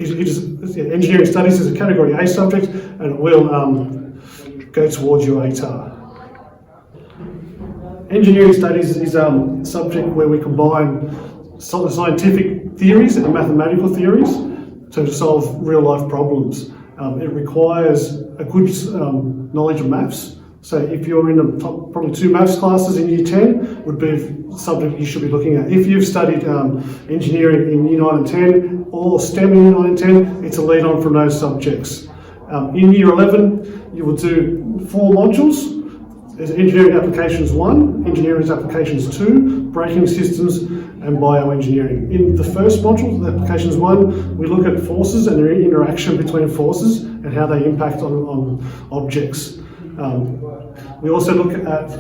Engineering studies is a category A subject, and it will go towards your ATAR. Engineering studies is a subject where we combine scientific theories and mathematical theories to solve real-life problems. It requires a good knowledge of maths. So if you're in the top probably 2 maths classes in Year 10, would be a subject you should be looking at. If you've studied engineering in Year 9 and 10 or STEM in Year 9 and 10, it's a lead on from those subjects. In Year 11, you will do 4 modules. There's Engineering Applications 1, Engineering Applications 2, Braking Systems, and Bioengineering. In the first module, Applications 1, we look at forces and their interaction between forces and how they impact on objects. We also look at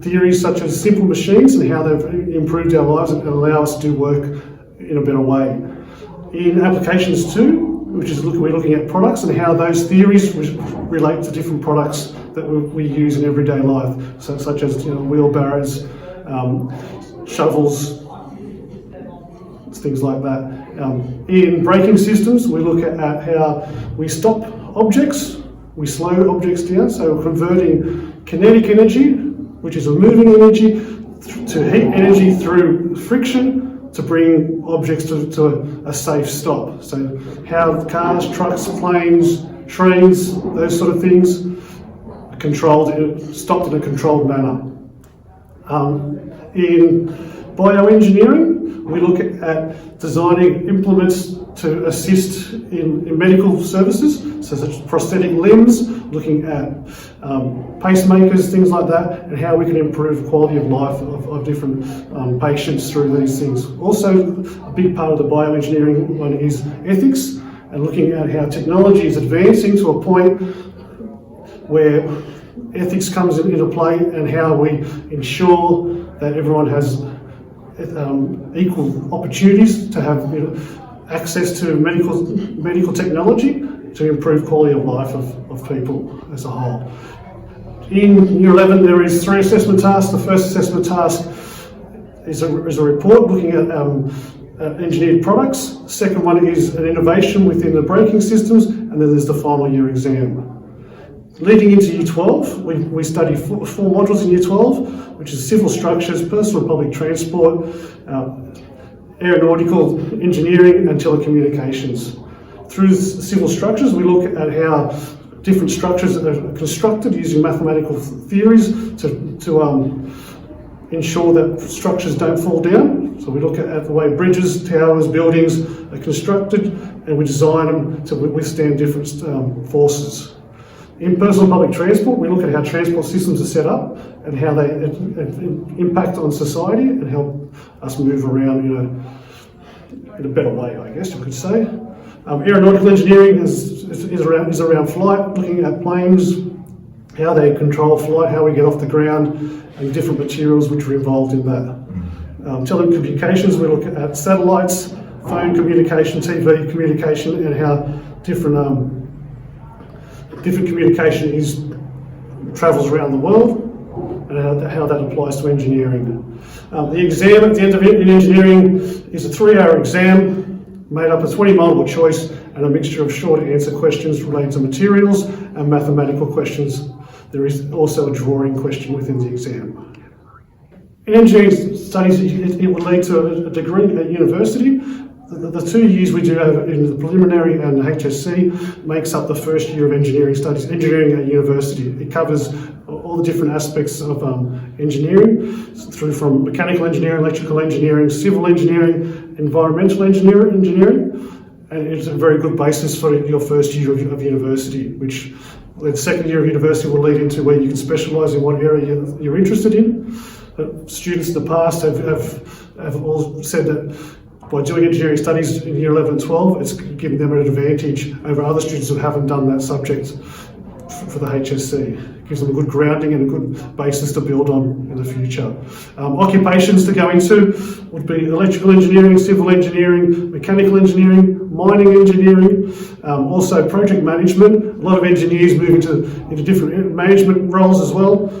theories such as simple machines and how they've improved our lives and allow us to do work in a better way. In Applications 2, we're looking at products and how those theories relate to different products that we use in everyday life, such as wheelbarrows, shovels, things like that. In braking systems, we look at how we stop objects, we slow objects down, so we're converting kinetic energy, which is a moving energy, to heat energy through friction to bring objects to a safe stop. So how cars, trucks, planes, trains, those sort of things stopped in a controlled manner. In bioengineering, we look at designing implements to assist in medical services, so such as prosthetic limbs, looking at pacemakers, things like that, and how we can improve quality of life of different patients through these things. Also, a big part of the bioengineering one is ethics, and looking at how technology is advancing to a point where ethics comes into play and how we ensure that everyone has equal opportunities to have access to medical technology to improve quality of life of people as a whole. In Year 11, there is 3 assessment tasks. The first assessment task is a report looking at engineered products. The second one is an innovation within the braking systems, and then there's the final year exam. Leading into Year 12, we study 4 modules in Year 12, which is civil structures, personal and public transport, aeronautical engineering, and telecommunications. Through civil structures, we look at how different structures are constructed using mathematical theories to ensure that structures don't fall down. So we look at the way bridges, towers, buildings are constructed, and we design them to withstand different forces. In personal and public transport, we look at how transport systems are set up and how they impact on society and help us move around in a better way, I guess you could say. Aeronautical engineering is around flight, looking at planes, how they control flight, how we get off the ground, and different materials which are involved in that. Telecommunications, we look at satellites, phone communication, TV communication, and how different communication travels around the world, and how that applies to engineering. The exam at the end of it in engineering is a 3-hour exam made up of 20 multiple choice and a mixture of short answer questions related to materials and mathematical questions. There is also a drawing question within the exam. In engineering studies, it will lead to a degree at university. The 2 years we do have in the preliminary and the HSC makes up the first year of engineering studies, engineering at university. It covers all the different aspects of engineering, through from mechanical engineering, electrical engineering, civil engineering, environmental engineering, and it's a very good basis for your first year of university, which the second year of university will lead into where you can specialise in what area you're interested in. Students in the past have all said that by doing engineering studies in Year 11 and 12, it's given them an advantage over other students who haven't done that subject for the HSC. It gives them a good grounding and a good basis to build on in the future. Occupations to go into would be electrical engineering, civil engineering, mechanical engineering, mining engineering, also project management. A lot of engineers move into different management roles as well.